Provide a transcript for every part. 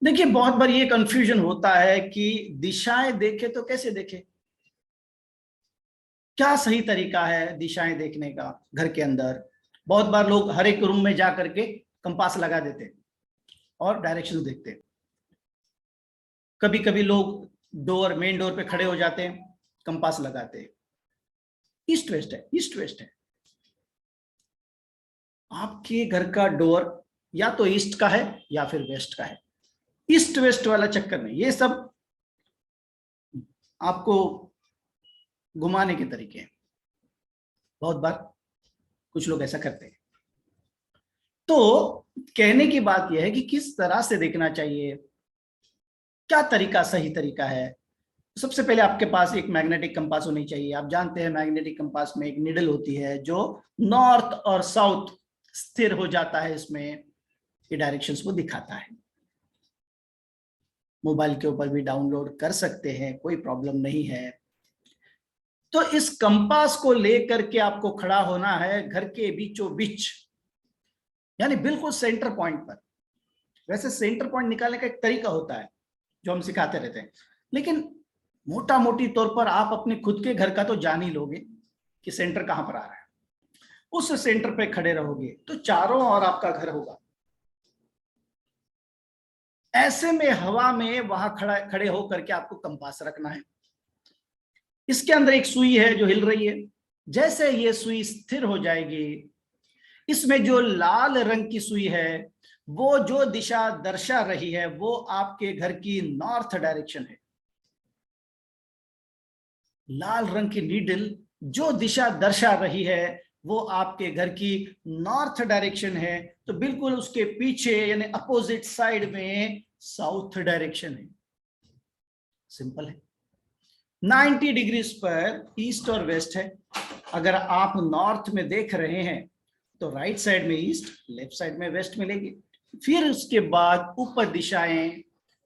देखिए, बहुत बार ये कंफ्यूजन होता है कि दिशाएं देखे तो कैसे देखे, क्या सही तरीका है दिशाएं देखने का घर के अंदर। बहुत बार लोग हर एक रूम में जा करके कंपास लगा देते हैं और डायरेक्शन देखते हैं। कभी कभी लोग मेन डोर पे खड़े हो जाते हैं, कंपास लगाते हैं, ईस्ट वेस्ट है, ईस्ट वेस्ट है। आपके घर का डोर या तो ईस्ट का है या फिर वेस्ट का है। ईस्ट वेस्ट वाला चक्कर में ये सब आपको घुमाने के तरीके हैं। बहुत बार कुछ लोग ऐसा करते हैं। तो कहने की बात यह है कि किस तरह से देखना चाहिए, क्या तरीका सही तरीका है। सबसे पहले आपके पास एक मैग्नेटिक कंपास होनी चाहिए। आप जानते हैं मैग्नेटिक कंपास में एक निडल होती है जो नॉर्थ और साउथ स्थिर हो जाता है, इसमें ये डायरेक्शंस को दिखाता है। मोबाइल के ऊपर भी डाउनलोड कर सकते हैं, कोई प्रॉब्लम नहीं है। तो इस कंपास को लेकर के आपको खड़ा होना है घर के बीचों बीच, यानी बिल्कुल सेंटर पॉइंट पर। वैसे सेंटर पॉइंट निकालने का एक तरीका होता है जो हम सिखाते रहते हैं, लेकिन मोटा मोटी तौर पर आप अपने खुद के घर का तो जान ही लोगे कि सेंटर कहां पर आ रहा है। उस सेंटर पे खड़े रहोगे तो चारों ओर आपका घर होगा। ऐसे में हवा में वहां खड़े होकर के आपको कंपास रखना है। इसके अंदर एक सुई है जो हिल रही है। जैसे ये सुई स्थिर हो जाएगी, इसमें जो लाल रंग की सुई है वो जो दिशा दर्शा रही है वो आपके घर की नॉर्थ डायरेक्शन है। लाल रंग की नीडल जो दिशा दर्शा रही है वो आपके घर की नॉर्थ डायरेक्शन है। तो बिल्कुल उसके पीछे यानी अपोजिट साइड में साउथ डायरेक्शन है। सिंपल है। 90 डिग्रीज पर ईस्ट और वेस्ट है। अगर आप नॉर्थ में देख रहे हैं तो राइट साइड में ईस्ट, लेफ्ट साइड में वेस्ट मिलेगी। फिर उसके बाद ऊपर दिशाएं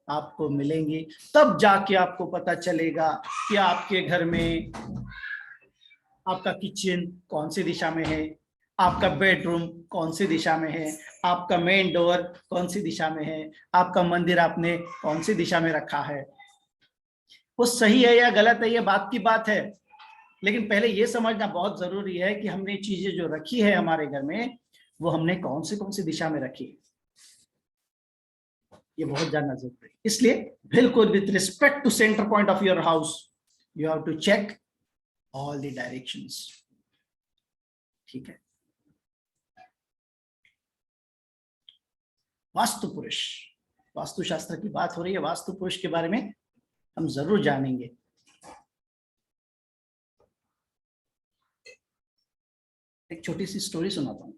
आपको मिलेंगी, तब जाके आपको पता चलेगा कि आपके घर में आपका किचन कौन सी दिशा में है, आपका बेडरूम कौन सी दिशा में है, आपका मेन डोर कौन सी दिशा में है, आपका मंदिर आपने कौन सी दिशा में रखा है। वो सही है या गलत है ये बात की बात है, लेकिन पहले ये समझना बहुत जरूरी है कि हमने चीजें जो रखी है हमारे घर में वो हमने कौन सी दिशा में रखी है, ये बहुत जानना जरूरी है। इसलिए बिल्कुल with respect to centre point of your house you have to check all the directions. ठीक है। वास्तु पुरुष, वास्तुशास्त्र की बात हो रही है, वास्तु पुरुष के बारे में हम जरूर जानेंगे। एक छोटी सी स्टोरी सुनाता हूं।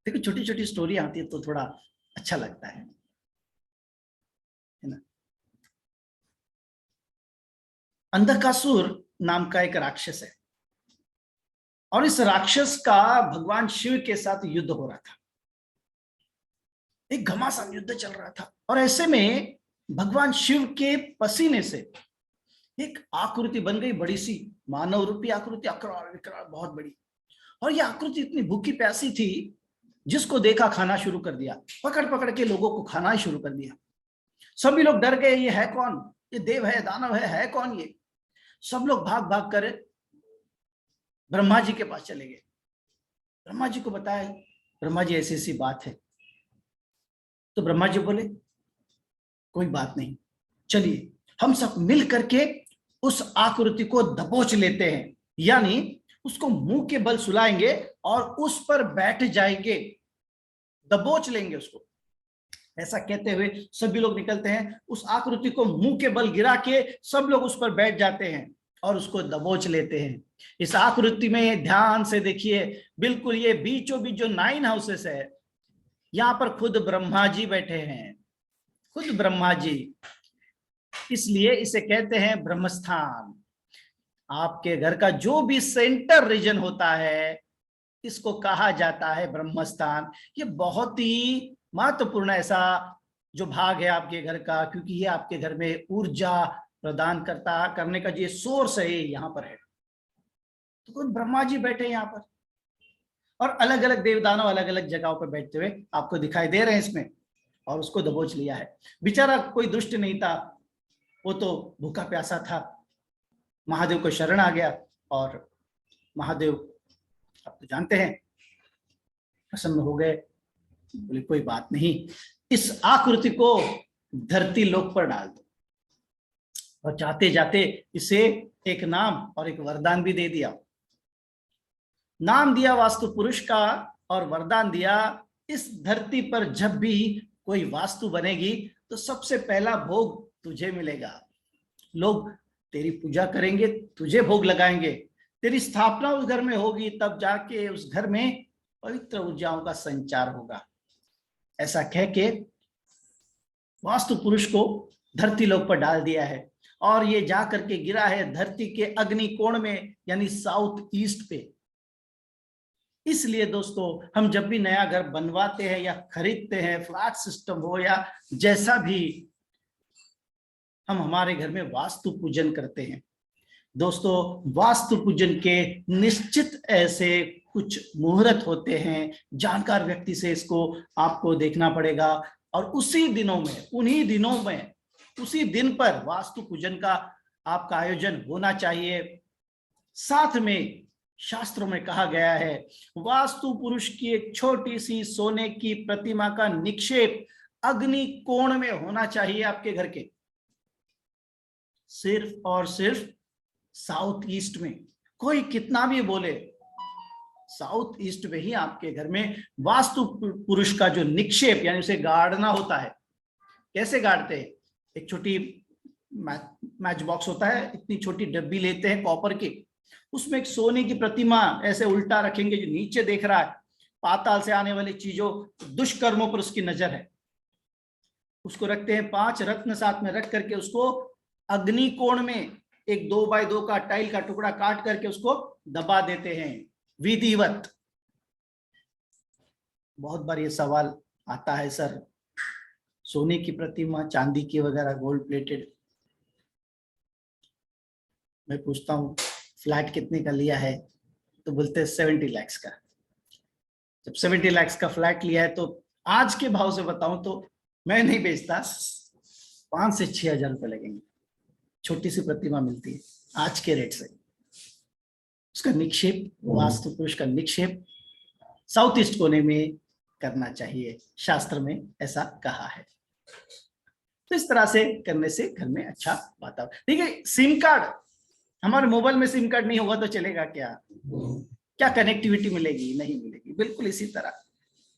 देखो, छोटी छोटी स्टोरी आती है तो थोड़ा अच्छा लगता है ना। अंधकासुर नाम का एक राक्षस है और इस राक्षस का भगवान शिव के साथ युद्ध हो रहा था। एक घमासान युद्ध चल रहा था और ऐसे में भगवान शिव के पसीने से एक आकृति बन गई, बड़ी सी मानव रूपी आकृति, अकराल विकराल बहुत बड़ी। और यह आकृति इतनी भूखी प्यासी थी, जिसको देखा खाना शुरू कर दिया, पकड़ पकड़ के लोगों को खाना ही शुरू कर दिया। सभी लोग डर गए, ये है कौन, ये देव है, दानव है कौन ये। सब लोग भाग भाग कर ब्रह्मा जी के पास चले गए। ब्रह्मा जी को बताया, ब्रह्मा जी ऐसी ऐसी बात है। तो ब्रह्मा जी बोले कोई बात नहीं, चलिए हम सब मिल करके उस आकृति को दबोच लेते हैं, यानी उसको मुंह के बल सुलाएंगे और उस पर बैठ जाएंगे, दबोच लेंगे उसको। ऐसा कहते हुए सभी लोग निकलते हैं, उस आकृति को मुंह के बल गिरा के सब लोग उस पर बैठ जाते हैं और उसको दबोच लेते हैं। इस आकृति में ध्यान से देखिए, बिल्कुल ये बीचों बीच जो 9 हाउसेस है, यहां पर खुद ब्रह्मा जी बैठे हैं, खुद ब्रह्मा जी। इसलिए इसे कहते हैं ब्रह्मस्थान। आपके घर का जो भी सेंटर रीजन होता है इसको कहा जाता है ब्रह्मस्थान। ये बहुत ही महत्वपूर्ण ऐसा जो भाग है आपके घर का, क्योंकि ये आपके घर में ऊर्जा प्रदान करने का जो सोर्स है यहाँ पर है। तो खुद ब्रह्मा जी बैठे यहाँ पर। और अलग अलग देवदानव अलग अलग जगहों पर बैठते हुए आपको दिखाई दे रहे हैं इसमें, और उसको दबोच लिया है। बेचारा कोई दुष्ट नहीं था, वो तो भूखा प्यासा था, महादेव को शरण आ गया, और महादेव आप तो जानते हैं प्रसन्न हो गए, बोले कोई बात नहीं, इस आकृति को धरती लोक पर डाल दो। और जाते जाते इसे एक नाम और एक वरदान भी दे दिया। नाम दिया वास्तु पुरुष का, और वरदान दिया इस धरती पर जब भी कोई वास्तु बनेगी तो सबसे पहला भोग तुझे मिलेगा। लोग तेरी पूजा करेंगे, तुझे भोग लगाएंगे, तेरी स्थापना उस घर में होगी, तब जाके उस घर में पवित्र ऊर्जाओं का संचार होगा। ऐसा कह के वास्तु पुरुष को धरती लोक पर डाल दिया है, और ये जा करके गिरा है धरती के अग्नि कोण में, यानी साउथ ईस्ट पे। इसलिए दोस्तों, हम जब भी नया घर बनवाते हैं या खरीदते हैं, फ्लैट सिस्टम हो या जैसा भी, हम हमारे घर में वास्तु पूजन करते हैं। दोस्तों, वास्तु पूजन के निश्चित ऐसे कुछ मुहूर्त होते हैं, जानकार व्यक्ति से इसको आपको देखना पड़ेगा, और उसी दिनों में, उन्हीं दिनों में, उसी दिन पर वास्तु पूजन का आपका आयोजन होना चाहिए। साथ में शास्त्रों में कहा गया है, वास्तु पुरुष की एक छोटी सी सोने की प्रतिमा का निक्षेप अग्नि कोण में होना चाहिए आपके घर के, सिर्फ और सिर्फ साउथ ईस्ट में। कोई कितना भी बोले, साउथ ईस्ट में ही आपके घर में वास्तु पुरुष का जो निक्षेप, यानी उसे गाड़ना होता है। कैसे गाड़ते हैं? एक छोटी मैच बॉक्स होता है, इतनी छोटी डब्बी लेते हैं कॉपर की, उसमें एक सोने की प्रतिमा ऐसे उल्टा रखेंगे, जो नीचे देख रहा है, पाताल से आने वाली चीजों, दुष्कर्मों पर उसकी नजर है। उसको रखते हैं, 5 रत्न साथ में रख करके उसको अग्नि कोण में एक 2x2 का टाइल का टुकड़ा काट करके उसको दबा देते हैं विधिवत। बहुत बार ये सवाल आता है, सर सोने की प्रतिमा, चांदी की वगैरह, गोल्ड प्लेटेड, मैं पूछता हूँ फ्लैट कितने का लिया है, तो बोलते हैं 70 लाख का। जब 70 लाख का फ्लैट लिया है तो आज के भाव से बताऊं तो मैं नहीं बेचता, 5 से 6 हजार रुपए लगेंगे। छोटी सी प्रतिमा मिलती है आज के रेट से। उसका निक्षेप, वास्तु पुरुष का निक्षेप साउथ ईस्ट कोने में करना चाहिए, शास्त्र में ऐसा कहा है। तो इस तरह से करने से घर में अच्छा वातावरण। ठीक है, सिम कार्ड, हमारे मोबाइल में सिम कार्ड नहीं होगा तो चलेगा क्या? क्या कनेक्टिविटी मिलेगी? नहीं मिलेगी। बिल्कुल इसी तरह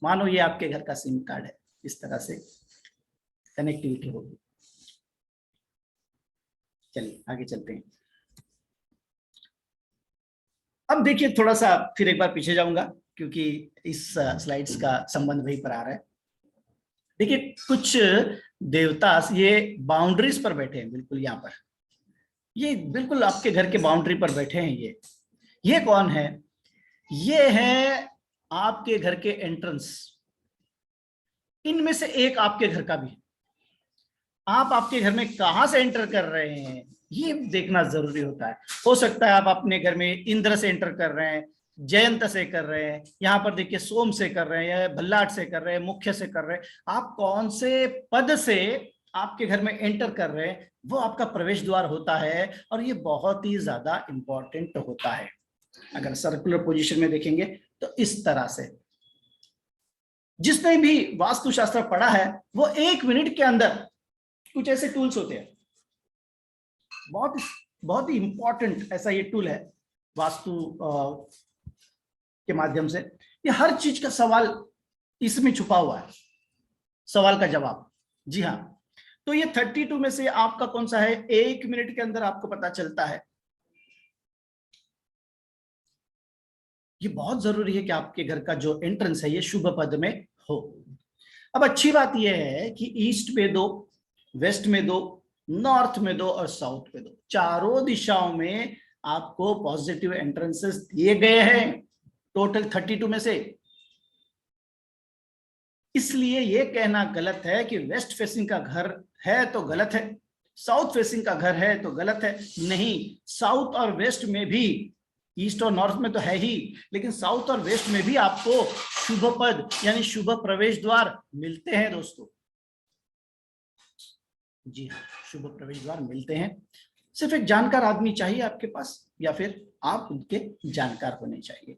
मानो ये आपके घर का सिम कार्ड है, इस तरह से कनेक्टिविटी होगी। चलिए आगे चलते हैं। अब देखिए, थोड़ा सा फिर एक बार पीछे जाऊंगा क्योंकि इस स्लाइड्स का संबंध वहीं पर आ रहा है। देखिए, कुछ देवता ये बाउंड्रीज पर बैठे हैं, बिल्कुल यहाँ पर, ये बिल्कुल आपके घर के बाउंड्री पर बैठे हैं। ये कौन है? ये है आपके घर के एंट्रेंस। इनमें से एक आपके घर का भी है। आप आपके घर में कहां से एंटर कर रहे हैं ये देखना जरूरी होता है। हो सकता है आप अपने घर में इंद्र से एंटर कर रहे हैं, जयंत से कर रहे हैं, यहाँ पर देखिए सोम से कर रहे हैं, भल्लाट से कर रहे हैं, मुख्य से कर रहे हैं। आप कौन से पद से आपके घर में एंटर कर रहे हैं वो आपका प्रवेश द्वार होता है, और ये बहुत ही ज्यादा इंपॉर्टेंट होता है। अगर सर्कुलर पोजीशन में देखेंगे तो इस तरह से, जिसने भी वास्तुशास्त्र पढ़ा है वो 1 मिनट के अंदर, कुछ ऐसे टूल्स होते हैं, बहुत ही इंपॉर्टेंट ऐसा ये टूल है वास्तु के माध्यम से। ये हर चीज का सवाल इसमें छुपा हुआ है, सवाल का जवाब। जी हाँ, तो ये 32 में से आपका कौन सा है, 1 मिनट के अंदर आपको पता चलता है। ये बहुत जरूरी है कि आपके घर का जो एंट्रेंस है ये शुभ पद में हो। अब अच्छी बात यह है कि ईस्ट में 2, वेस्ट में 2, नॉर्थ में 2 और साउथ में 2, चारों दिशाओं में आपको पॉजिटिव एंट्रेंसेस दिए गए हैं, टोटल 32 में से। इसलिए यह कहना गलत है कि वेस्ट फेसिंग का घर है तो गलत है, साउथ फेसिंग का घर है तो गलत है। नहीं, साउथ और वेस्ट में भी ईस्ट और नॉर्थ में तो है ही, लेकिन साउथ और वेस्ट में भी आपको शुभ पद यानी शुभ प्रवेश द्वार मिलते हैं दोस्तों। जी हाँ, शुभ प्रवेश द्वार मिलते हैं। सिर्फ एक जानकार आदमी चाहिए आपके पास, या फिर आप उनके जानकार होने चाहिए।